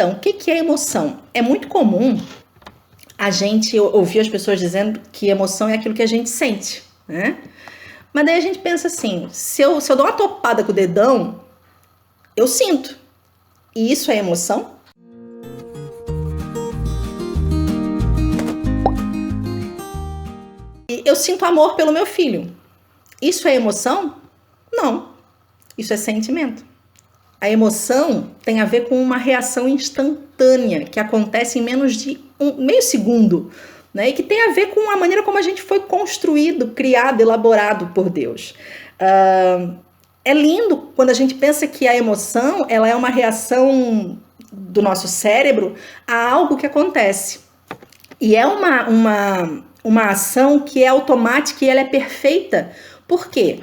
Então, o que é emoção? É muito comum a gente ouvir as pessoas dizendo que emoção é aquilo que a gente sente, né? Mas daí a gente pensa assim, se eu dou uma topada com o dedão, eu sinto. E isso é emoção? E eu sinto amor pelo meu filho. Isso é emoção? Não. Isso é sentimento. A emoção tem a ver com uma reação instantânea que acontece em menos de meio segundo, né? E que tem a ver com a maneira como a gente foi construído, criado, elaborado por Deus. É lindo quando a gente pensa que a emoção ela é uma reação do nosso cérebro a algo que acontece. E é uma ação que é automática e ela é perfeita. Por quê?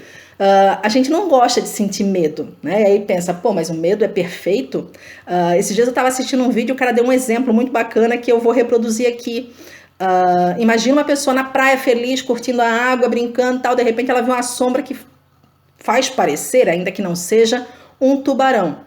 A gente não gosta de sentir medo, né? E aí pensa, pô, mas o medo é perfeito? Esses dias eu estava assistindo um vídeo, o cara deu um exemplo muito bacana que eu vou reproduzir aqui. Imagina uma pessoa na praia feliz, curtindo a água, brincando e tal, de repente ela vê uma sombra que faz parecer, ainda que não seja, um tubarão.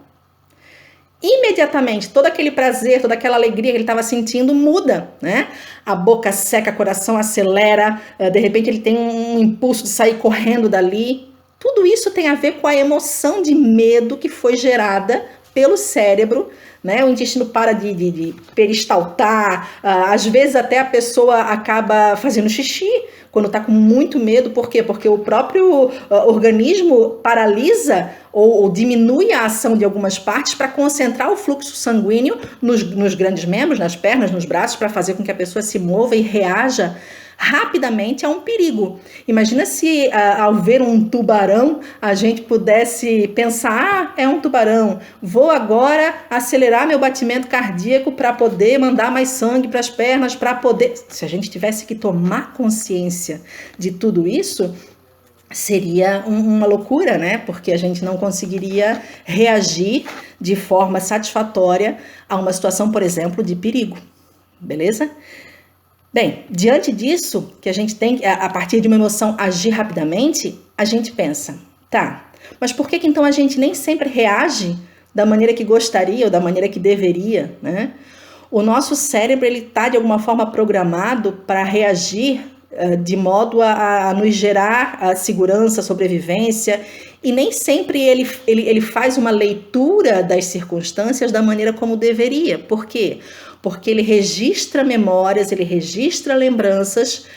Imediatamente, todo aquele prazer, toda aquela alegria que ele estava sentindo muda, né? A boca seca, o coração acelera, de repente ele tem um impulso de sair correndo dali. Tudo isso tem a ver com a emoção de medo que foi gerada pelo cérebro, né? O intestino para de peristaltar, às vezes até a pessoa acaba fazendo xixi quando está com muito medo. Por quê? Porque o próprio organismo paralisa ou diminui a ação de algumas partes para concentrar o fluxo sanguíneo nos grandes membros, nas pernas, nos braços, para fazer com que a pessoa se mova e reaja rapidamente a um perigo. Imagina se ao ver um tubarão a gente pudesse pensar, é um tubarão, vou agora acelerar meu batimento cardíaco para poder mandar mais sangue para as pernas, para poder... Se a gente tivesse que tomar consciência de tudo isso, seria uma loucura, né? Porque a gente não conseguiria reagir de forma satisfatória a uma situação, por exemplo, de perigo. Beleza? Bem, diante disso, que a gente tem, a partir de uma emoção, agir rapidamente, a gente pensa, tá, mas por que então a gente nem sempre reage da maneira que gostaria ou da maneira que deveria, né? O nosso cérebro, ele está de alguma forma programado para reagir de modo a nos gerar a segurança, a sobrevivência, e nem sempre ele faz uma leitura das circunstâncias da maneira como deveria. Por quê? Porque ele registra memórias, ele registra lembranças,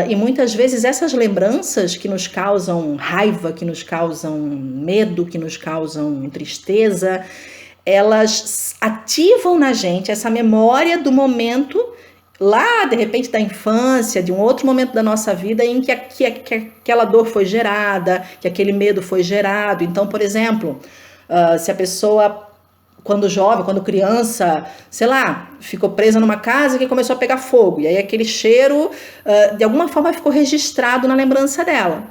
e muitas vezes essas lembranças que nos causam raiva, que nos causam medo, que nos causam tristeza, elas ativam na gente essa memória do momento lá, de repente, da infância, de um outro momento da nossa vida em que aquela dor foi gerada, que aquele medo foi gerado. Então, por exemplo, se a pessoa, quando jovem, quando criança, sei lá, ficou presa numa casa que começou a pegar fogo, e aí aquele cheiro, de alguma forma, ficou registrado na lembrança dela.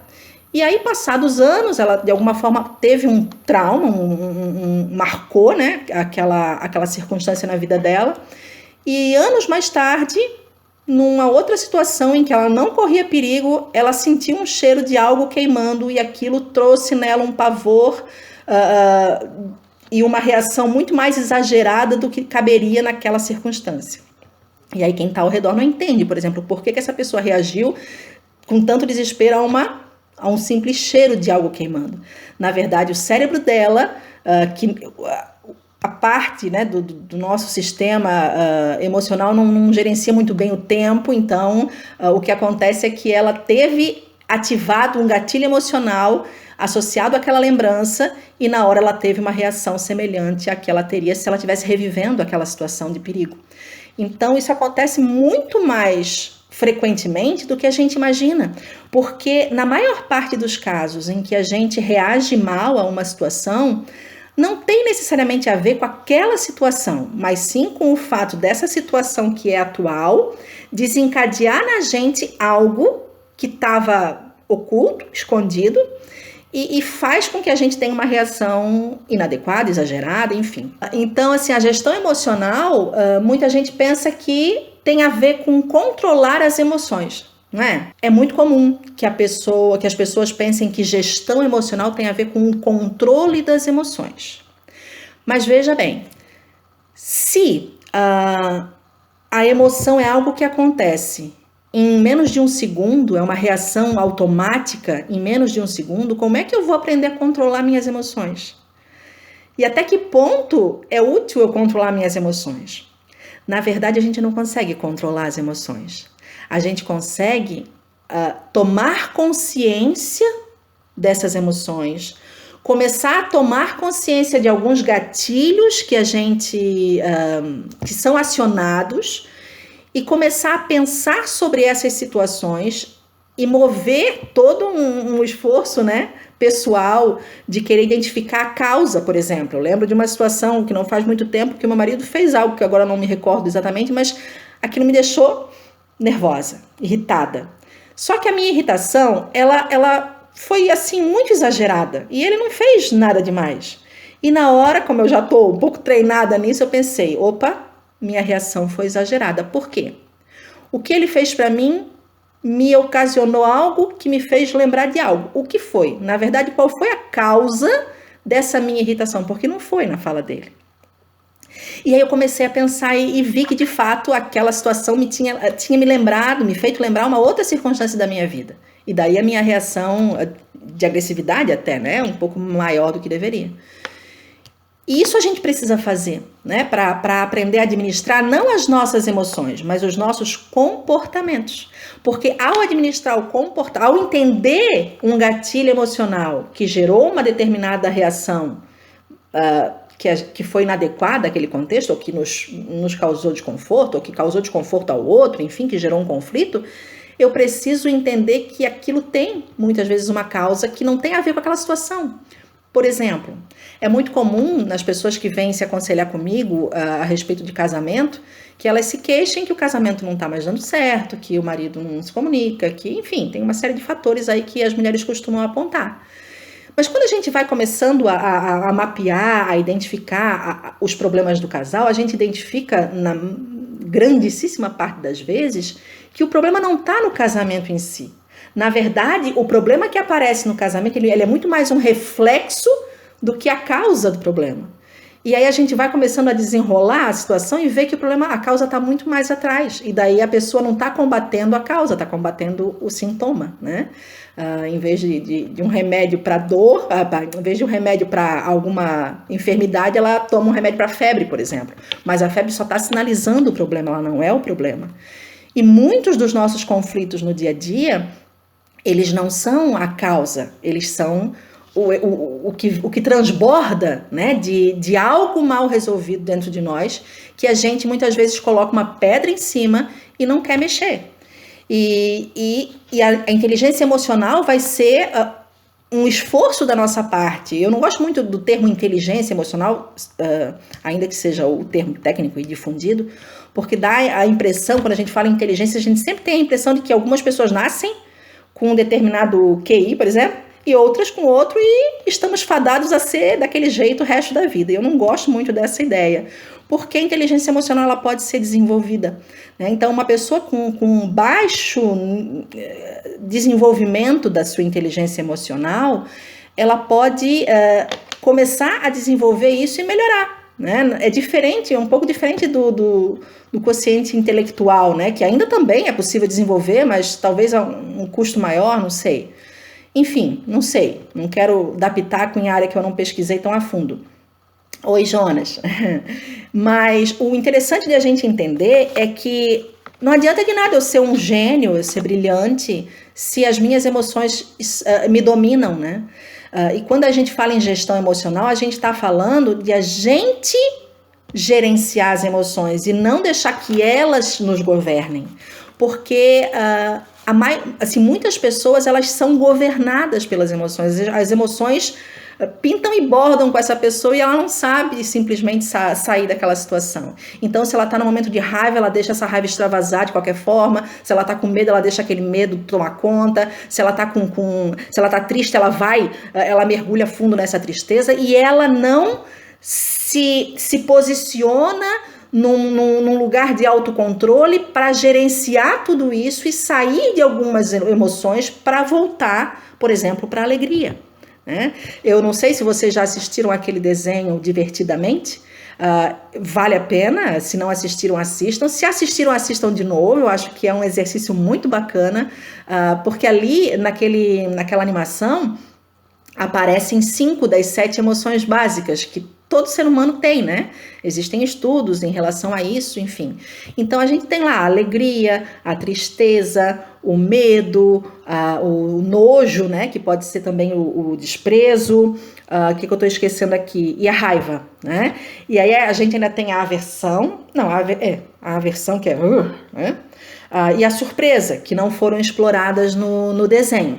E aí, passados anos, ela, de alguma forma, teve um trauma, marcou, né, aquela circunstância na vida dela. E anos mais tarde, numa outra situação em que ela não corria perigo, ela sentiu um cheiro de algo queimando e aquilo trouxe nela um pavor e uma reação muito mais exagerada do que caberia naquela circunstância. E aí quem está ao redor não entende, por exemplo, por que essa pessoa reagiu com tanto desespero a um simples cheiro de algo queimando. Na verdade, o cérebro dela, a parte, né, do nosso sistema emocional não gerencia muito bem o tempo, então o que acontece é que ela teve ativado um gatilho emocional associado àquela lembrança e na hora ela teve uma reação semelhante à que ela teria se ela estivesse revivendo aquela situação de perigo. Então isso acontece muito mais frequentemente do que a gente imagina, porque na maior parte dos casos em que a gente reage mal a uma situação, não tem necessariamente a ver com aquela situação, mas sim com o fato dessa situação que é atual desencadear na gente algo que estava oculto, escondido, e faz com que a gente tenha uma reação inadequada, exagerada, enfim. Então, assim, a gestão emocional, muita gente pensa que tem a ver com controlar as emoções. Não é? É muito comum que as pessoas pensem que gestão emocional tem a ver com o controle das emoções. Mas veja bem, Se a emoção é algo que acontece em menos de um segundo, é uma reação automática em menos de um segundo, como é que eu vou aprender a controlar minhas emoções? E até que ponto é útil eu controlar minhas emoções? Na verdade, a gente não consegue controlar as emoções. A gente consegue tomar consciência dessas emoções, começar a tomar consciência de alguns gatilhos que que são acionados e começar a pensar sobre essas situações e mover todo um esforço, né, pessoal de querer identificar a causa, por exemplo. Eu lembro de uma situação que não faz muito tempo que o meu marido fez algo que agora eu não me recordo exatamente, mas aquilo me deixou nervosa, irritada. Só que a minha irritação, ela foi assim muito exagerada e ele não fez nada demais. E na hora, como eu já estou um pouco treinada nisso, eu pensei, opa, minha reação foi exagerada. Por quê? O que ele fez para mim me ocasionou algo que me fez lembrar de algo. O que foi? Na verdade, qual foi a causa dessa minha irritação? Porque não foi na fala dele. E aí eu comecei a pensar e vi que, de fato, aquela situação tinha me lembrado, me feito lembrar uma outra circunstância da minha vida. E daí a minha reação de agressividade até, né, um pouco maior do que deveria. E isso a gente precisa fazer, né, para aprender a administrar não as nossas emoções, mas os nossos comportamentos. Porque ao administrar o comportamento, ao entender um gatilho emocional que gerou uma determinada reação que foi inadequada àquele contexto, ou que nos causou desconforto, ou que causou desconforto ao outro, enfim, que gerou um conflito, eu preciso entender que aquilo tem, muitas vezes, uma causa que não tem a ver com aquela situação. Por exemplo, é muito comum nas pessoas que vêm se aconselhar comigo a respeito de casamento, que elas se queixem que o casamento não está mais dando certo, que o marido não se comunica, que, enfim, tem uma série de fatores aí que as mulheres costumam apontar. Mas quando a gente vai começando a mapear, a identificar os problemas do casal, a gente identifica, na grandíssima parte das vezes, que o problema não está no casamento em si. Na verdade, o problema que aparece no casamento, ele é muito mais um reflexo do que a causa do problema. E aí a gente vai começando a desenrolar a situação e ver que a causa está muito mais atrás. E daí a pessoa não está combatendo a causa, está combatendo o sintoma, né? Em vez de um remédio para dor, em vez de um remédio para alguma enfermidade, ela toma um remédio para febre, por exemplo. Mas a febre só está sinalizando o problema, ela não é o problema. E muitos dos nossos conflitos no dia a dia, eles não são a causa, eles são o que transborda, né, de algo mal resolvido dentro de nós, que a gente muitas vezes coloca uma pedra em cima e não quer mexer. E a inteligência emocional vai ser um esforço da nossa parte. Eu não gosto muito do termo inteligência emocional, ainda que seja o termo técnico e difundido, porque dá a impressão, quando a gente fala em inteligência, a gente sempre tem a impressão de que algumas pessoas nascem com um determinado QI, por exemplo, e outras com outro, e estamos fadados a ser daquele jeito o resto da vida. Eu não gosto muito dessa ideia, porque a inteligência emocional ela pode ser desenvolvida, né? Então, uma pessoa com baixo desenvolvimento da sua inteligência emocional, ela pode começar a desenvolver isso e melhorar, né? É diferente, é um pouco diferente do quociente intelectual, né? Que ainda também é possível desenvolver, mas talvez a um custo maior, não sei. Enfim, não sei, não quero dar pitaco em área que eu não pesquisei tão a fundo. Oi, Jonas. Mas o interessante de a gente entender é que não adianta de nada eu ser um gênio, eu ser brilhante, se as minhas emoções me dominam, né? E quando a gente fala em gestão emocional, a gente está falando de a gente gerenciar as emoções e não deixar que elas nos governem. Porque assim, muitas pessoas elas são governadas pelas emoções. As emoções pintam e bordam com essa pessoa e ela não sabe simplesmente sair daquela situação. Então, se ela está no momento de raiva, ela deixa essa raiva extravasar de qualquer forma. Se ela está com medo, ela deixa aquele medo tomar conta. Se ela está se ela tá triste, ela mergulha fundo nessa tristeza e ela não se posiciona num lugar de autocontrole para gerenciar tudo isso e sair de algumas emoções para voltar, por exemplo, para a alegria, né? Eu não sei se vocês já assistiram aquele desenho Divertidamente, Vale a pena, se não assistiram, assistam. Se assistiram, assistam de novo. Eu acho que é um exercício muito bacana, porque ali, naquela animação, aparecem 5 das 7 emoções básicas que todo ser humano tem, né? Existem estudos em relação a isso, enfim. Então a gente tem lá a alegria, a tristeza, o medo, o nojo, né? Que pode ser também o desprezo, o que eu estou esquecendo aqui? E a raiva, né? E aí a gente ainda tem a aversão, não, a aversão que é, né? E a surpresa, que não foram exploradas no desenho.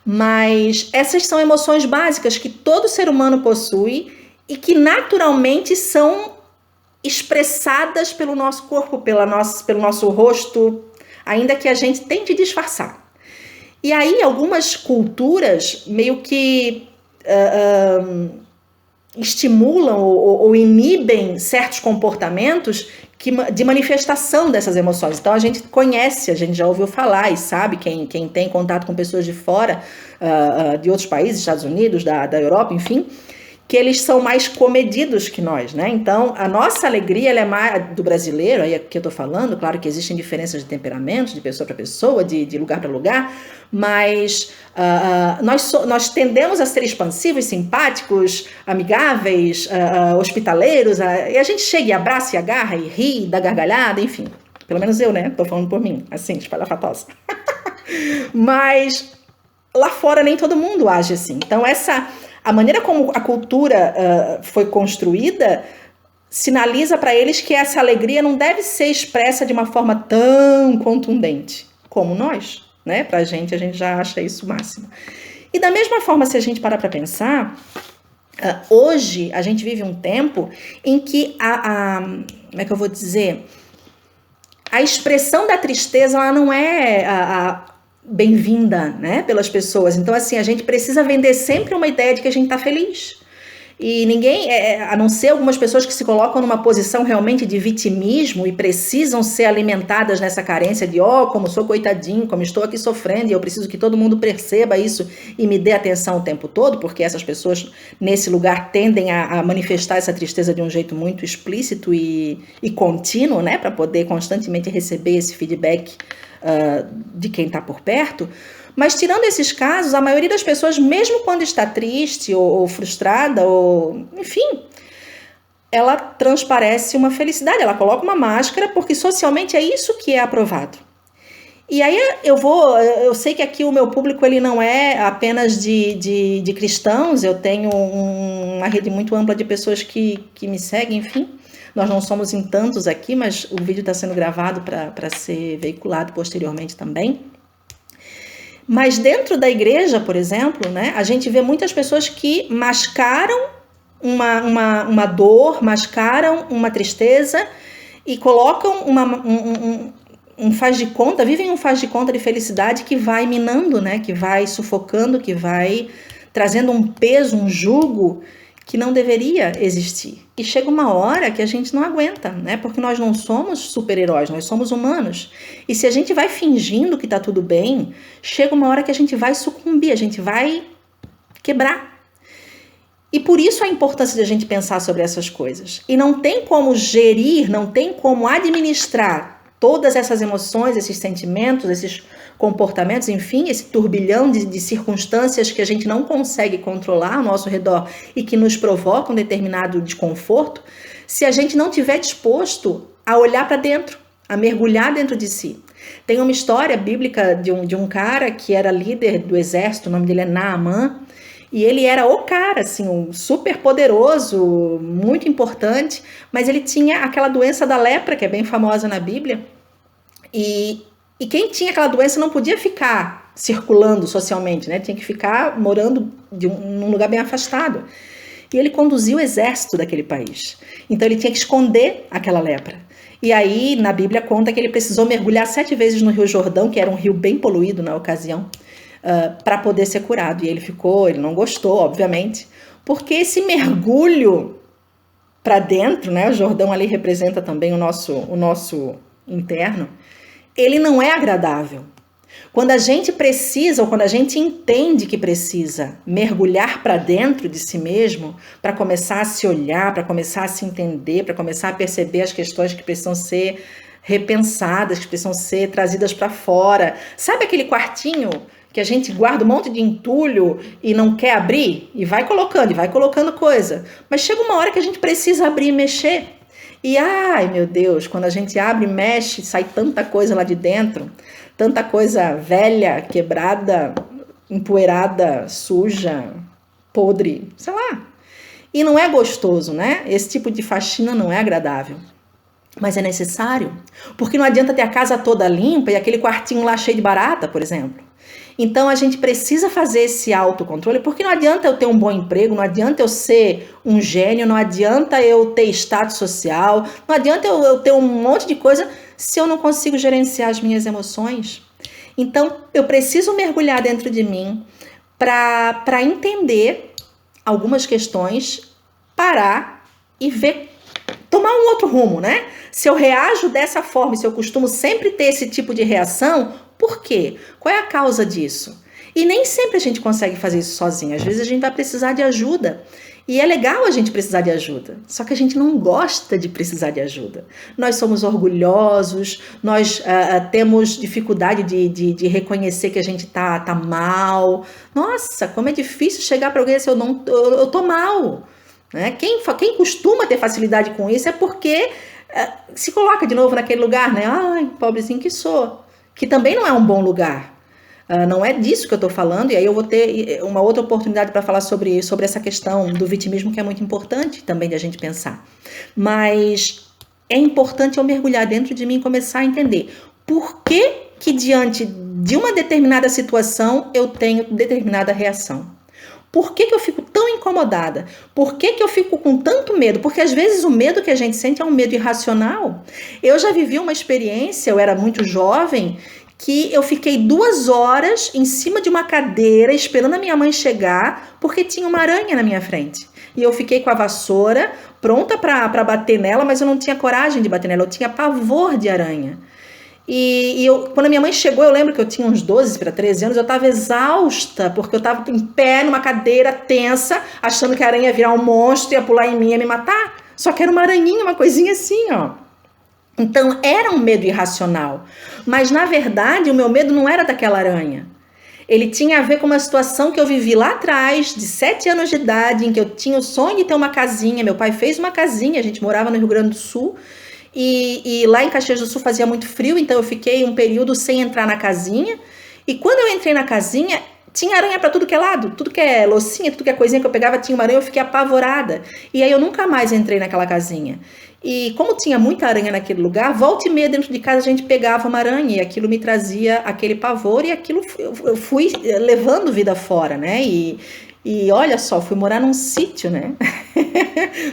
Mas essas são emoções básicas que todo ser humano possui e que naturalmente são expressadas pelo nosso corpo, pelo nosso rosto, ainda que a gente tente disfarçar. E aí algumas culturas meio que estimulam ou inibem certos comportamentos de manifestação dessas emoções. Então a gente conhece, a gente já ouviu falar e sabe, quem tem contato com pessoas de fora, de outros países, Estados Unidos, da Europa, enfim, que eles são mais comedidos que nós, né? Então, a nossa alegria, ela é mais do brasileiro, aí é que eu tô falando, claro que existem diferenças de temperamentos, de pessoa para pessoa, de lugar para lugar, mas nós tendemos a ser expansivos, simpáticos, amigáveis, hospitaleiros, e a gente chega e abraça e agarra e ri, dá gargalhada, enfim. Pelo menos eu, né? Tô falando por mim, assim, espalhafatosa. Mas lá fora nem todo mundo age assim. Então, a maneira como a cultura foi construída sinaliza para eles que essa alegria não deve ser expressa de uma forma tão contundente como nós, né? Pra gente, a gente já acha isso o máximo. E da mesma forma, se a gente parar para pensar, hoje a gente vive um tempo em que como é que eu vou dizer? A expressão da tristeza, ela não é bem-vinda, né, pelas pessoas. Então, assim, a gente precisa vender sempre uma ideia de que a gente tá feliz. E ninguém, a não ser algumas pessoas que se colocam numa posição realmente de vitimismo e precisam ser alimentadas nessa carência de, como sou coitadinho, como estou aqui sofrendo, e eu preciso que todo mundo perceba isso e me dê atenção o tempo todo, porque essas pessoas nesse lugar tendem a manifestar essa tristeza de um jeito muito explícito e contínuo, né, para poder constantemente receber esse feedback de quem está por perto. Mas tirando esses casos, a maioria das pessoas, mesmo quando está triste ou frustrada, ou enfim, ela transparece uma felicidade, ela coloca uma máscara, porque socialmente é isso que é aprovado. E aí eu sei que aqui o meu público ele não é apenas de cristãos, eu tenho uma rede muito ampla de pessoas que me seguem, enfim. Nós não somos em tantos aqui, mas o vídeo está sendo gravado para ser veiculado posteriormente também. Mas dentro da igreja, por exemplo, né, a gente vê muitas pessoas que mascaram uma dor, mascaram uma tristeza e colocam um faz de conta, vivem um faz de conta de felicidade que vai minando, né, que vai sufocando, que vai trazendo um peso, um jugo que não deveria existir. E chega uma hora que a gente não aguenta, né? Porque nós não somos super-heróis, nós somos humanos. E se a gente vai fingindo que tá tudo bem, chega uma hora que a gente vai sucumbir, a gente vai quebrar. E por isso a importância de a gente pensar sobre essas coisas. E não tem como gerir, não tem como administrar todas essas emoções, esses sentimentos, esses comportamentos, enfim, esse turbilhão de circunstâncias que a gente não consegue controlar ao nosso redor e que nos provocam determinado desconforto, se a gente não estiver disposto a olhar para dentro, a mergulhar dentro de si. Tem uma história bíblica de um cara que era líder do exército, o nome dele é Naamã, e ele era o cara, assim, um super poderoso, muito importante, mas ele tinha aquela doença da lepra, que é bem famosa na Bíblia, e quem tinha aquela doença não podia ficar circulando socialmente, né? Tinha que ficar morando num lugar bem afastado. E ele conduziu o exército daquele país. Então ele tinha que esconder aquela lepra. E aí, na Bíblia, conta que ele precisou mergulhar 7 vezes no Rio Jordão, que era um rio bem poluído na ocasião, para poder ser curado. E ele não gostou, obviamente, porque esse mergulho para dentro, né? O Jordão ali representa também o nosso interno. Ele não é agradável, Quando a gente precisa, ou quando a gente entende que precisa mergulhar para dentro de si mesmo, para começar a se olhar, para começar a se entender, para começar a perceber as questões que precisam ser repensadas, que precisam ser trazidas para fora. Sabe aquele quartinho que a gente guarda um monte de entulho e não quer abrir? E vai colocando coisa. Mas chega uma hora que a gente precisa abrir e mexer. E ai meu Deus, quando a gente abre e mexe, sai tanta coisa lá de dentro, tanta coisa velha, quebrada, empoeirada, suja, podre, sei lá. E não é gostoso, né? Esse tipo de faxina não é agradável. Mas é necessário, porque não adianta ter a casa toda limpa e aquele quartinho lá cheio de barata, por exemplo. Então a gente precisa fazer esse autocontrole, porque não adianta eu ter um bom emprego, não adianta eu ser um gênio, não adianta eu ter status social, não adianta eu ter um monte de coisa se eu não consigo gerenciar as minhas emoções. Então eu preciso mergulhar dentro de mim para entender algumas questões, parar e ver, tomar um outro rumo, né? Se eu reajo dessa forma, se eu costumo sempre ter esse tipo de reação, por quê? Qual é a causa disso? E nem sempre a gente consegue fazer isso sozinho. Às vezes a gente vai precisar de ajuda. E é legal a gente precisar de ajuda. Só que a gente não gosta de precisar de ajuda. Nós somos orgulhosos, nós temos dificuldade de reconhecer que a gente tá mal. Nossa, como é difícil chegar para alguém e dizer, eu tô mal. Né? Quem costuma ter facilidade com isso é porque se coloca de novo naquele lugar, né? Ai, pobrezinho que sou. Que também não é um bom lugar. Não é disso que eu estou falando, e aí eu vou ter uma outra oportunidade para falar sobre essa questão do vitimismo, que é muito importante também de a gente pensar. Mas é importante eu mergulhar dentro de mim e começar a entender por que diante de uma determinada situação eu tenho determinada reação. Por que eu fico tão incomodada? Por que eu fico com tanto medo? Porque às vezes o medo que a gente sente é um medo irracional. Eu já vivi uma experiência, eu era muito jovem, que eu fiquei 2 horas em cima de uma cadeira esperando a minha mãe chegar porque tinha uma aranha na minha frente. E eu fiquei com a vassoura pronta para bater nela, mas eu não tinha coragem de bater nela, eu tinha pavor de aranha. Quando a minha mãe chegou, eu lembro que eu tinha uns 12 para 13 anos, eu estava exausta, porque eu estava em pé numa cadeira tensa, achando que a aranha ia virar um monstro, ia pular em mim e ia me matar. Só que era uma aranhinha, uma coisinha assim, ó. Então era um medo irracional. Mas na verdade o meu medo não era daquela aranha. Ele tinha a ver com uma situação que eu vivi lá atrás, de 7 anos de idade, em que eu tinha o sonho de ter uma casinha. Meu pai fez uma casinha, a gente morava no Rio Grande do Sul. E lá em Caxias do Sul fazia muito frio, então eu fiquei um período sem entrar na casinha. E quando eu entrei na casinha, tinha aranha para tudo que é lado, tudo que é loucinha, tudo que é coisinha que eu pegava tinha uma aranha, eu fiquei apavorada. E aí eu nunca mais entrei naquela casinha. E como tinha muita aranha naquele lugar, volta e meia dentro de casa a gente pegava uma aranha e aquilo me trazia aquele pavor e aquilo eu fui levando vida fora, né? E olha só, fui morar num sítio, né?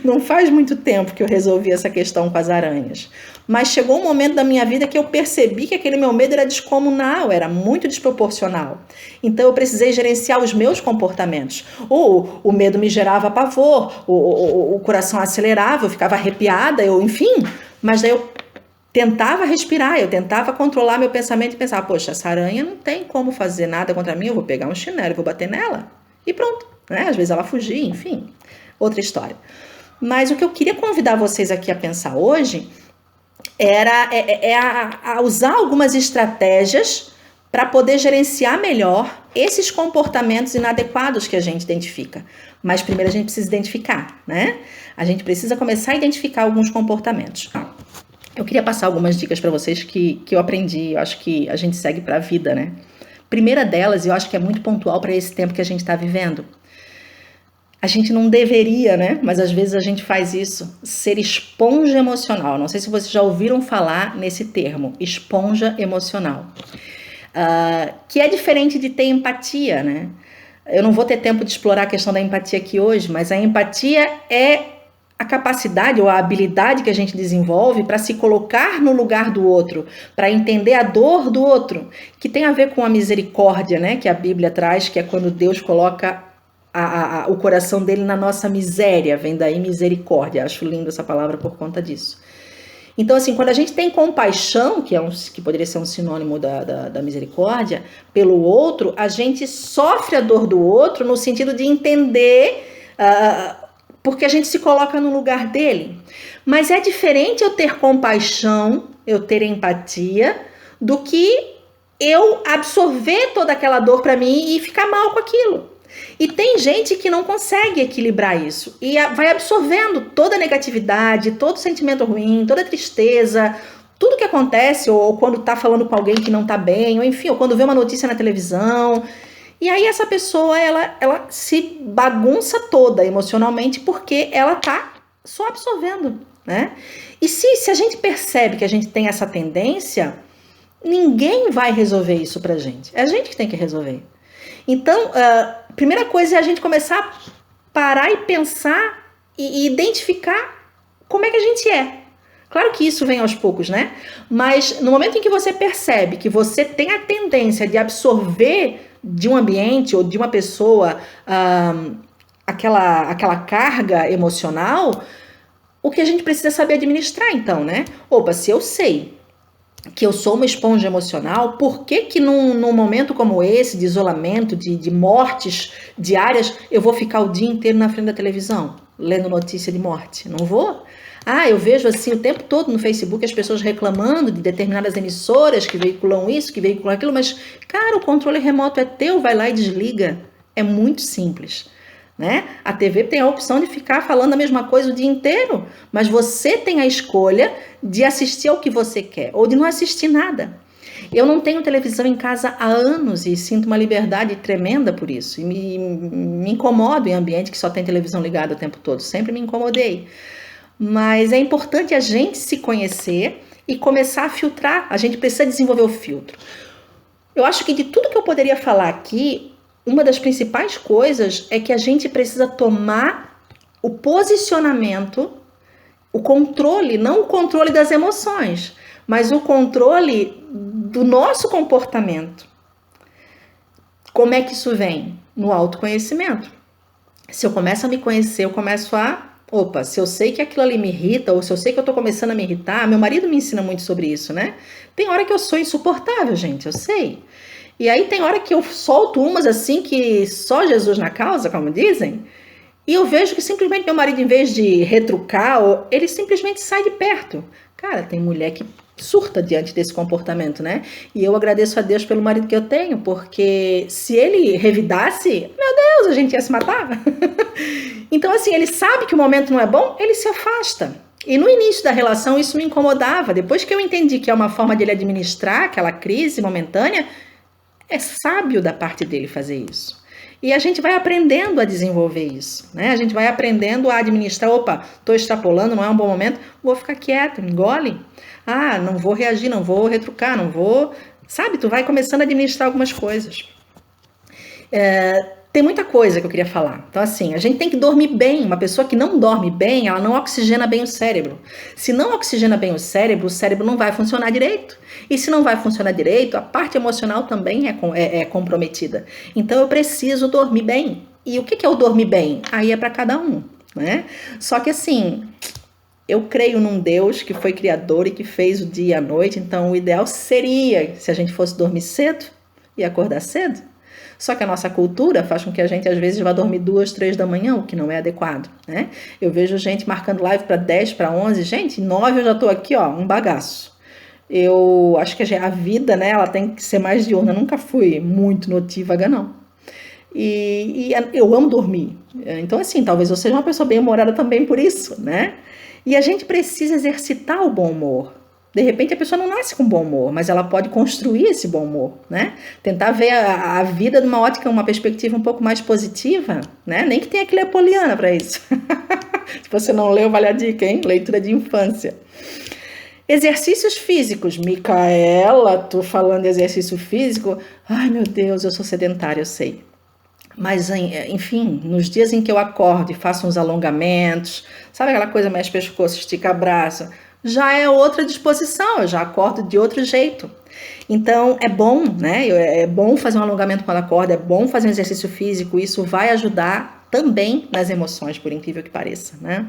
Não faz muito tempo que eu resolvi essa questão com as aranhas. Mas chegou um momento da minha vida que eu percebi que aquele meu medo era descomunal, era muito desproporcional. Então eu precisei gerenciar os meus comportamentos. O medo me gerava pavor, o coração acelerava, eu ficava arrepiada, enfim. Mas daí eu tentava respirar, eu tentava controlar meu pensamento e pensar, poxa, essa aranha não tem como fazer nada contra mim, eu vou pegar um chinelo e vou bater nela. E pronto, né? Às vezes ela fugia, enfim, outra história. Mas o que eu queria convidar vocês aqui a pensar hoje a usar algumas estratégias para poder gerenciar melhor esses comportamentos inadequados que a gente identifica. Mas primeiro a gente precisa identificar, né? A gente precisa começar a identificar alguns comportamentos. Eu queria passar algumas dicas para vocês que eu aprendi, eu acho que a gente segue para a vida, né? Primeira delas, e eu acho que é muito pontual para esse tempo que a gente está vivendo. A gente não deveria, né? Mas às vezes a gente faz isso, ser esponja emocional. Não sei se vocês já ouviram falar nesse termo, esponja emocional. Que é diferente de ter empatia, né? Eu não vou ter tempo de explorar a questão da empatia aqui hoje, mas a empatia é a capacidade ou a habilidade que a gente desenvolve para se colocar no lugar do outro, para entender a dor do outro, que tem a ver com a misericórdia, né? Que a Bíblia traz, que é quando Deus coloca o coração dele na nossa miséria, vem daí misericórdia. Acho lindo essa palavra por conta disso. Então, assim, quando a gente tem compaixão, que poderia ser um sinônimo da misericórdia, pelo outro, a gente sofre a dor do outro no sentido de entender, porque a gente se coloca no lugar dele. Mas é diferente eu ter compaixão, eu ter empatia, do que eu absorver toda aquela dor para mim e ficar mal com aquilo. E tem gente que não consegue equilibrar isso e vai absorvendo toda a negatividade, todo sentimento ruim, toda a tristeza, tudo que acontece, ou quando tá falando com alguém que não tá bem, ou enfim, ou quando vê uma notícia na televisão. E aí essa pessoa, ela se bagunça toda emocionalmente porque ela tá só absorvendo, né? E se a gente percebe que a gente tem essa tendência, ninguém vai resolver isso pra gente. É a gente que tem que resolver. Então, a primeira coisa é a gente começar a parar e pensar e identificar como é que a gente é. Claro que isso vem aos poucos, né? Mas no momento em que você percebe que você tem a tendência de absorver de um ambiente ou de uma pessoa aquela carga emocional, o que a gente precisa saber administrar então, né? Opa, se eu sei que eu sou uma esponja emocional, por que num momento como esse, de isolamento, de mortes diárias, eu vou ficar o dia inteiro na frente da televisão, lendo notícia de morte? Não vou? Eu vejo assim o tempo todo no Facebook as pessoas reclamando de determinadas emissoras que veiculam isso, que veiculam aquilo, mas, cara, o controle remoto é teu, vai lá e desliga. É muito simples. Né? A TV tem a opção de ficar falando a mesma coisa o dia inteiro, mas você tem a escolha de assistir ao que você quer ou de não assistir nada. Eu não tenho televisão em casa há anos e sinto uma liberdade tremenda por isso. E me incomodo em ambiente que só tem televisão ligada o tempo todo. Sempre me incomodei. Mas é importante a gente se conhecer e começar a filtrar. A gente precisa desenvolver o filtro. Eu acho que de tudo que eu poderia falar aqui, uma das principais coisas é que a gente precisa tomar o posicionamento, o controle, não o controle das emoções, mas o controle do nosso comportamento. Como é que isso vem? No autoconhecimento. Se eu começo a me conhecer, eu começo se eu sei que aquilo ali me irrita, ou se eu sei que eu tô começando a me irritar, meu marido me ensina muito sobre isso, né? Tem hora que eu sou insuportável, gente, eu sei. E aí tem hora que eu solto umas assim que só Jesus na causa, como dizem, e eu vejo que simplesmente meu marido, em vez de retrucar, ele simplesmente sai de perto. Cara, tem mulher que surta diante desse comportamento, né? E eu agradeço a Deus pelo marido que eu tenho, porque se ele revidasse, meu Deus, a gente ia se matar. Então, assim, ele sabe que o momento não é bom, ele se afasta. E no início da relação isso me incomodava. Depois que eu entendi que é uma forma de ele administrar aquela crise momentânea, é sábio da parte dele fazer isso. E a gente vai aprendendo a desenvolver isso, né? A gente vai aprendendo a administrar, estou extrapolando, não é um bom momento, vou ficar quieto, engole. Não vou reagir, não vou retrucar, não vou... Sabe, tu vai começando a administrar algumas coisas. Tem muita coisa que eu queria falar. Então, assim, a gente tem que dormir bem. Uma pessoa que não dorme bem, ela não oxigena bem o cérebro. Se não oxigena bem o cérebro não vai funcionar direito. E se não vai funcionar direito, a parte emocional também é comprometida. Então, eu preciso dormir bem. E o que é o dormir bem? Aí é para cada um, né? Só que, assim, eu creio num Deus que foi criador e que fez o dia e a noite. Então, o ideal seria se a gente fosse dormir cedo e acordar cedo. Só que a nossa cultura faz com que a gente às vezes vá dormir 2, 3 da manhã, o que não é adequado, né? Eu vejo gente marcando live para 10, para 11, gente, 9 eu já tô aqui, um bagaço. Eu acho que a vida, né, ela tem que ser mais diurna, eu nunca fui muito notívaga, não. E eu amo dormir, então assim, talvez eu seja uma pessoa bem-humorada também por isso, né? E a gente precisa exercitar o bom humor. De repente a pessoa não nasce com bom humor, mas ela pode construir esse bom humor, né? Tentar ver a vida de uma ótica, uma perspectiva um pouco mais positiva, né? Nem que tenha que ler Poliana para isso. Se você não leu, vale a dica, hein? Leitura de infância. Exercícios físicos. Micaela, tô falando de exercício físico. Ai, meu Deus, eu sou sedentária, eu sei. Mas, enfim, nos dias em que eu acordo e faço uns alongamentos, sabe aquela coisa mais pescoço, estica braço, já é outra disposição, eu já acordo de outro jeito. Então, é bom, né? É bom fazer um alongamento quando acorda, é bom fazer um exercício físico, isso vai ajudar também nas emoções, por incrível que pareça, né?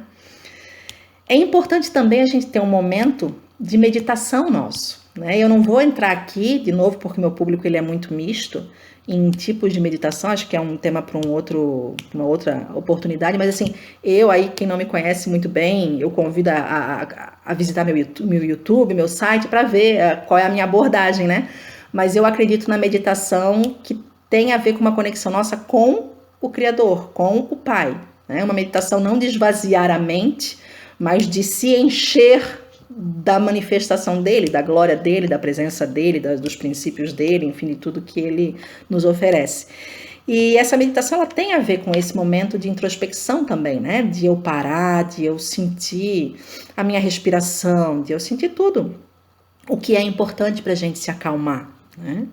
É importante também a gente ter um momento de meditação nosso, né? Eu não vou entrar aqui, de novo, porque meu público ele é muito misto, em tipos de meditação, acho que é um tema para uma outra oportunidade, mas assim, eu aí, quem não me conhece muito bem, eu convido a visitar meu YouTube, meu site, para ver qual é a minha abordagem, né? Mas eu acredito na meditação que tem a ver com uma conexão nossa com o Criador, com o Pai, né? Uma meditação não de esvaziar a mente, mas de se encher da manifestação dele, da glória dele, da presença dele, dos princípios dele, enfim, de tudo que ele nos oferece. E essa meditação ela tem a ver com esse momento de introspecção também, né? De eu parar, de eu sentir a minha respiração, de eu sentir tudo o que é importante para a gente se acalmar, né?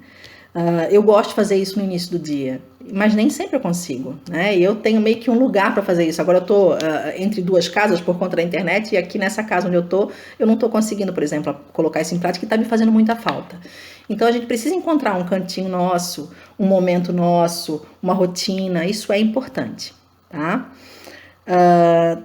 Eu gosto de fazer isso no início do dia, mas nem sempre eu consigo, né? E eu tenho meio que um lugar para fazer isso. Agora eu tô entre duas casas por conta da internet, e aqui nessa casa onde eu não tô conseguindo, por exemplo, colocar isso em prática, e tá me fazendo muita falta. Então a gente precisa encontrar um cantinho nosso, um momento nosso, uma rotina, isso é importante, tá?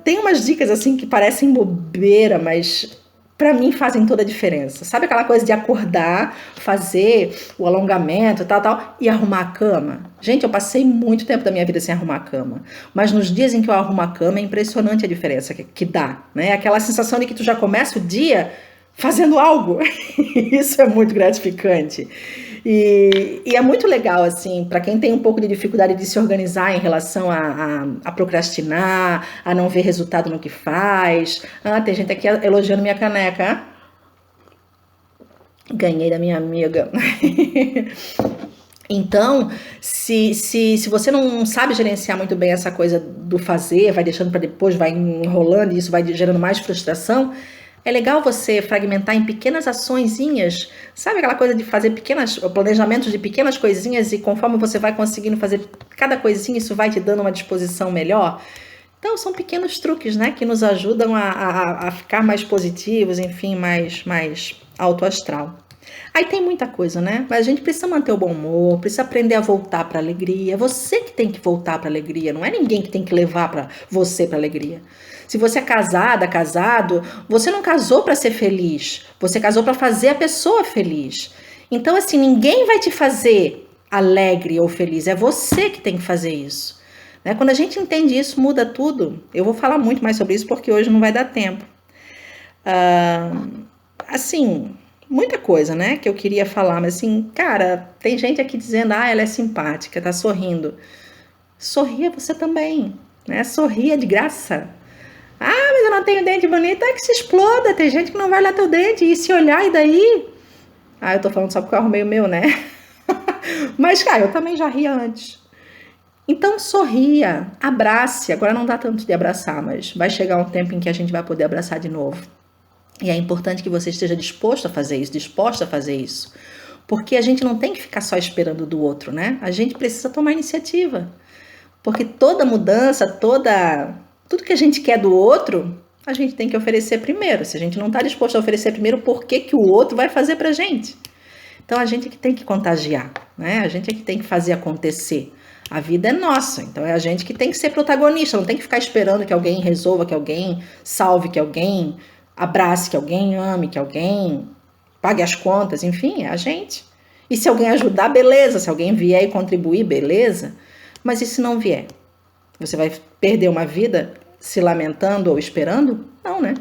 Tem umas dicas assim que parecem bobeira, mas para mim fazem toda a diferença. Sabe aquela coisa de acordar, fazer o alongamento, tal, e arrumar a cama? Gente, eu passei muito tempo da minha vida sem arrumar a cama. Mas nos dias em que eu arrumo a cama, é impressionante a diferença que dá, né? Aquela sensação de que tu já começa o dia fazendo algo. Isso é muito gratificante. E é muito legal, assim, para quem tem um pouco de dificuldade de se organizar em relação a procrastinar, a não ver resultado no que faz. Tem gente aqui elogiando minha caneca. Ganhei da minha amiga. Então, se você não sabe gerenciar muito bem essa coisa do fazer, vai deixando para depois, vai enrolando e isso vai gerando mais frustração, é legal você fragmentar em pequenas açõezinhas, sabe aquela coisa de fazer planejamentos de pequenas coisinhas e conforme você vai conseguindo fazer cada coisinha, isso vai te dando uma disposição melhor? Então, são pequenos truques, né, que nos ajudam a ficar mais positivos, enfim, mais alto astral. Aí tem muita coisa, né? Mas a gente precisa manter o bom humor, precisa aprender a voltar para a alegria. É você que tem que voltar para a alegria, não é ninguém que tem que levar para você para a alegria. Se você é casada, casado, você não casou para ser feliz, você casou para fazer a pessoa feliz. Então, assim, ninguém vai te fazer alegre ou feliz, é você que tem que fazer isso. Né? Quando a gente entende isso, muda tudo. Eu vou falar muito mais sobre isso porque hoje não vai dar tempo. Assim, muita coisa, né, que eu queria falar, mas assim, cara, tem gente aqui dizendo, ela é simpática, tá sorrindo. Sorria você também, né? Sorria de graça. Mas eu não tenho dente bonito, que se exploda, tem gente que não vai olhar teu dente, e se olhar, e daí? Eu tô falando só porque eu arrumei o meu, né? Mas, cara, eu também já ria antes. Então, sorria, abrace, agora não dá tanto de abraçar, mas vai chegar um tempo em que a gente vai poder abraçar de novo. E é importante que você esteja disposto a fazer isso, disposta a fazer isso. Porque a gente não tem que ficar só esperando do outro, né? A gente precisa tomar iniciativa. Porque toda mudança, tudo que a gente quer do outro, a gente tem que oferecer primeiro. Se a gente não está disposto a oferecer primeiro, por que o outro vai fazer pra gente? Então a gente é que tem que contagiar, né? A gente é que tem que fazer acontecer. A vida é nossa, então é a gente que tem que ser protagonista, não tem que ficar esperando que alguém resolva, que alguém salve, que alguém abrace, que alguém ame, que alguém pague as contas, enfim, é a gente. E se alguém ajudar, beleza, se alguém vier e contribuir, beleza, mas e se não vier? Você vai perder uma vida se lamentando ou esperando? Não, né?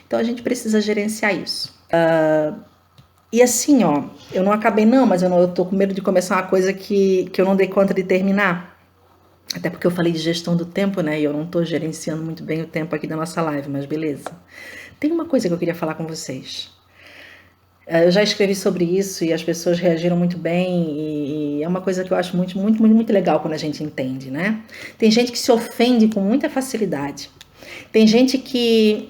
Então a gente precisa gerenciar isso. E assim, eu não acabei não, mas eu tô com medo de começar uma coisa que eu não dei conta de terminar. Até porque eu falei de gestão do tempo, né? E eu não tô gerenciando muito bem o tempo aqui da nossa live, mas beleza. Tem uma coisa que eu queria falar com vocês. Eu já escrevi sobre isso e as pessoas reagiram muito bem e é uma coisa que eu acho muito, muito, muito, muito legal quando a gente entende, né? Tem gente que se ofende com muita facilidade. Tem gente que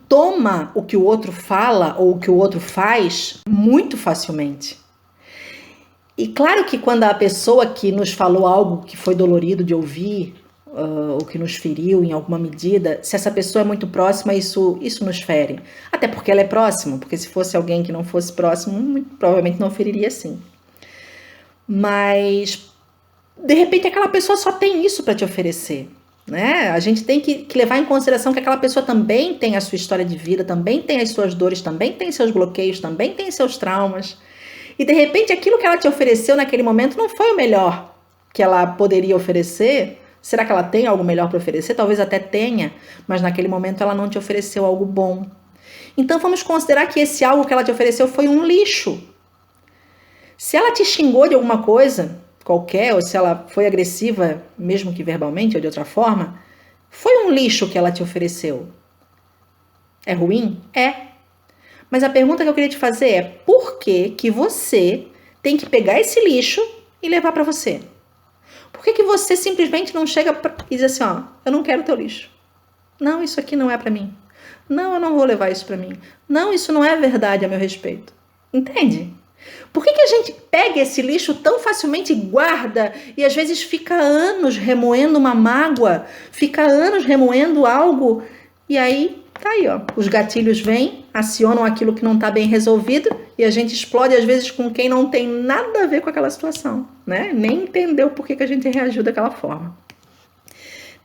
toma o que o outro fala ou o que o outro faz muito facilmente. E claro que quando a pessoa que nos falou algo que foi dolorido de ouvir, ou que nos feriu em alguma medida, se essa pessoa é muito próxima, isso nos fere. Até porque ela é próxima, porque se fosse alguém que não fosse próximo, provavelmente não feriria assim. Mas, de repente, aquela pessoa só tem isso para te oferecer. né? A gente tem que levar em consideração que aquela pessoa também tem a sua história de vida, também tem as suas dores, também tem seus bloqueios, também tem seus traumas. E de repente aquilo que ela te ofereceu naquele momento não foi o melhor que ela poderia oferecer. Será que ela tem algo melhor para oferecer? Talvez até tenha, mas naquele momento ela não te ofereceu algo bom. Então vamos considerar que esse algo que ela te ofereceu foi um lixo. Se ela te xingou de alguma coisa qualquer, ou se ela foi agressiva, mesmo que verbalmente ou de outra forma, foi um lixo que ela te ofereceu. É ruim? É. Mas a pergunta que eu queria te fazer é: por que que você tem que pegar esse lixo e levar para você? Por que que você simplesmente não chega e diz assim, ó, eu não quero teu lixo. Não, isso aqui não é para mim. Não, eu não vou levar isso para mim. Não, isso não é verdade a meu respeito. Entende? Por que que a gente pega esse lixo tão facilmente e guarda e às vezes fica anos remoendo uma mágoa, fica anos remoendo algo e aí tá aí, ó, os gatilhos vêm, acionam aquilo que não está bem resolvido e a gente explode às vezes com quem não tem nada a ver com aquela situação, né? Nem entendeu por que que a gente reagiu daquela forma.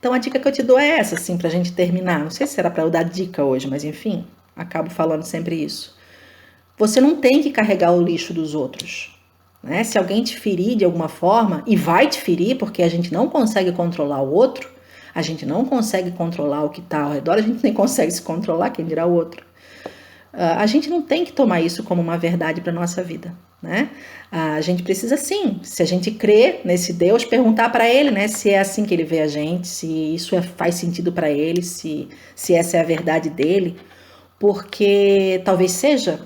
Então a dica que eu te dou é essa, assim, pra gente terminar. Não sei se era para eu dar dica hoje, mas enfim, acabo falando sempre isso. Você não tem que carregar o lixo dos outros, né? Se alguém te ferir de alguma forma, e vai te ferir porque a gente não consegue controlar o outro, a gente não consegue controlar o que está ao redor, a gente nem consegue se controlar, quem dirá o outro. A gente não tem que tomar isso como uma verdade para a nossa vida, né? A gente precisa sim, se a gente crê nesse Deus, perguntar para ele, né, se é assim que ele vê a gente, se isso faz sentido para ele, se essa é a verdade dele, porque talvez seja,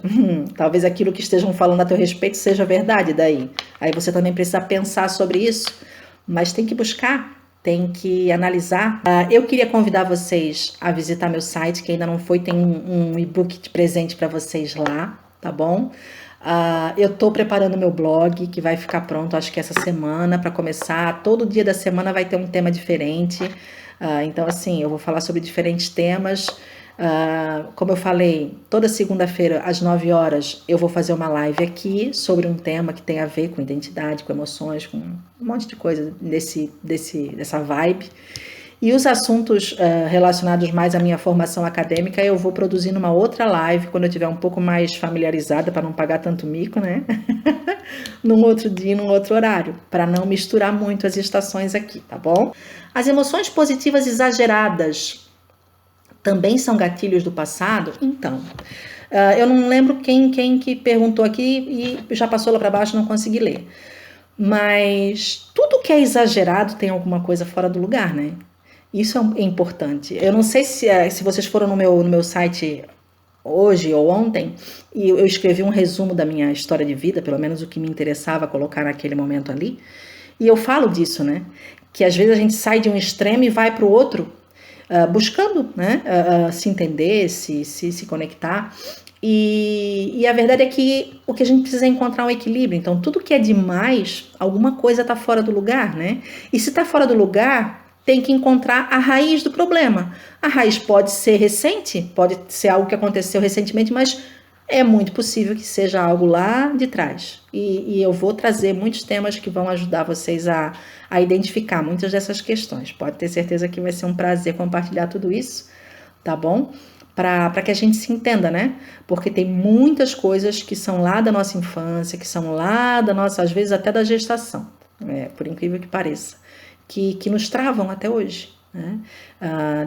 talvez aquilo que estejam falando a teu respeito seja verdade daí. Aí você também precisa pensar sobre isso, mas tem que buscar, tem que analisar. Eu queria convidar vocês a visitar meu site, que ainda não foi, tem um e-book de presente para vocês lá, tá bom? Eu tô preparando meu blog, que vai ficar pronto, acho que essa semana, para começar. Todo dia da semana vai ter um tema diferente. Então, assim, eu vou falar sobre diferentes temas. Como eu falei, toda segunda-feira, às 9 horas, eu vou fazer uma live aqui sobre um tema que tem a ver com identidade, com emoções, com um monte de coisa dessa vibe. E os assuntos relacionados mais à minha formação acadêmica, eu vou produzir numa outra live, quando eu estiver um pouco mais familiarizada, para não pagar tanto mico, né? Num outro dia, num outro horário, para não misturar muito as estações aqui, tá bom? As emoções positivas exageradas também são gatilhos do passado? Então, eu não lembro quem que perguntou aqui e já passou lá para baixo, não consegui ler. Mas tudo que é exagerado tem alguma coisa fora do lugar, né? Isso é importante. Eu não sei se vocês foram no meu site hoje ou ontem, e eu escrevi um resumo da minha história de vida, pelo menos o que me interessava colocar naquele momento ali, e eu falo disso, né? Que às vezes a gente sai de um extremo e vai para o outro, buscando, né? Se entender, se conectar. E a verdade é que o que a gente precisa é encontrar um equilíbrio. Então, tudo que é demais, alguma coisa está fora do lugar, né? E se está fora do lugar, tem que encontrar a raiz do problema. A raiz pode ser recente, pode ser algo que aconteceu recentemente, mas é muito possível que seja algo lá de trás. E eu vou trazer muitos temas que vão ajudar vocês a identificar muitas dessas questões. Pode ter certeza que vai ser um prazer compartilhar tudo isso, tá bom? Para que a gente se entenda, né? Porque tem muitas coisas que são lá da nossa infância, que são lá da nossa, às vezes até da gestação, por incrível que pareça, que nos travam até hoje, né?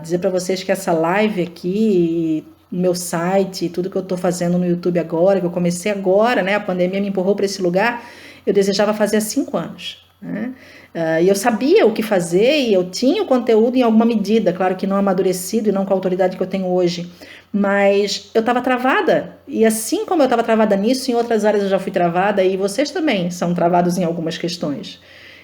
Dizer para vocês que essa live aqui, meu site, tudo que eu estou fazendo no YouTube agora, que eu comecei agora, né? A pandemia me empurrou para esse lugar, eu desejava fazer há 5 anos, né? E eu sabia o que fazer e eu tinha o conteúdo em alguma medida, claro que não amadurecido e não com a autoridade que eu tenho hoje, mas eu estava travada, e assim como eu estava travada nisso, em outras áreas eu já fui travada, e vocês também são travados em algumas questões.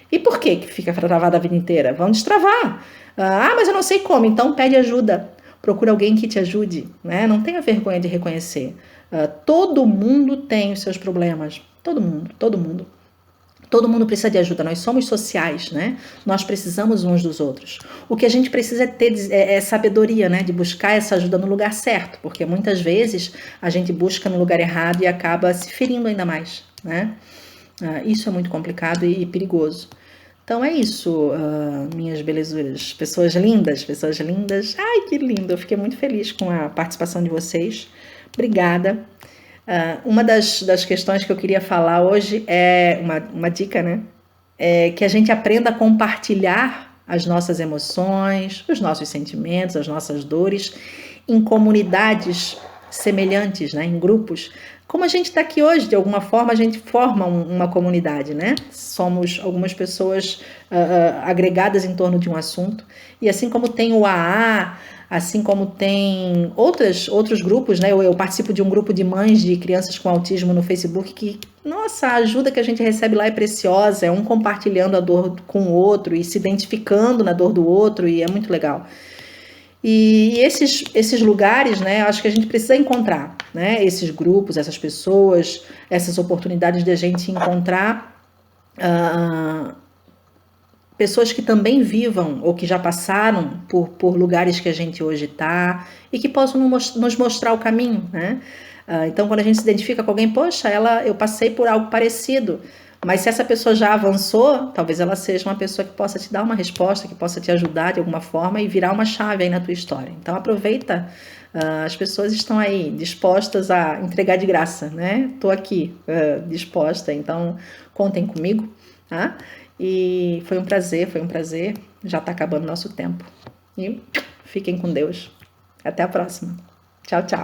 E por que fica travada a vida inteira? Vão destravar. Mas eu não sei como, então pede ajuda, procura alguém que te ajude, né? Não tenha vergonha de reconhecer. Todo mundo tem os seus problemas, todo mundo. Todo mundo precisa de ajuda, nós somos sociais, né? Nós precisamos uns dos outros. O que a gente precisa é ter sabedoria, né? De buscar essa ajuda no lugar certo, porque muitas vezes a gente busca no lugar errado e acaba se ferindo ainda mais, né? Isso é muito complicado e perigoso. Então é isso, minhas belezuras, pessoas lindas, pessoas lindas. Ai, que lindo, eu fiquei muito feliz com a participação de vocês. Obrigada. Uma das questões que eu queria falar hoje é uma dica, né? É que a gente aprenda a compartilhar as nossas emoções, os nossos sentimentos, as nossas dores em comunidades semelhantes, né? Em grupos. Como a gente está aqui hoje, de alguma forma a gente forma uma comunidade, né? Somos algumas pessoas agregadas em torno de um assunto. E assim como tem o AA, assim como tem outros grupos, né? Eu participo de um grupo de mães de crianças com autismo no Facebook que, nossa, a ajuda que a gente recebe lá é preciosa, é um compartilhando a dor com o outro e se identificando na dor do outro, e é muito legal. E esses lugares, né, acho que a gente precisa encontrar, né, esses grupos, essas pessoas, essas oportunidades de a gente encontrar pessoas que também vivam ou que já passaram por lugares que a gente hoje está e que possam nos mostrar o caminho, né? Então, quando a gente se identifica com alguém, poxa, eu passei por algo parecido, mas se essa pessoa já avançou, talvez ela seja uma pessoa que possa te dar uma resposta, que possa te ajudar de alguma forma e virar uma chave aí na tua história. Então, aproveita, as pessoas estão aí dispostas a entregar de graça, né? Estou aqui disposta, então contem comigo, tá? E foi um prazer, já está acabando nosso tempo. E fiquem com Deus. Até a próxima. Tchau, tchau.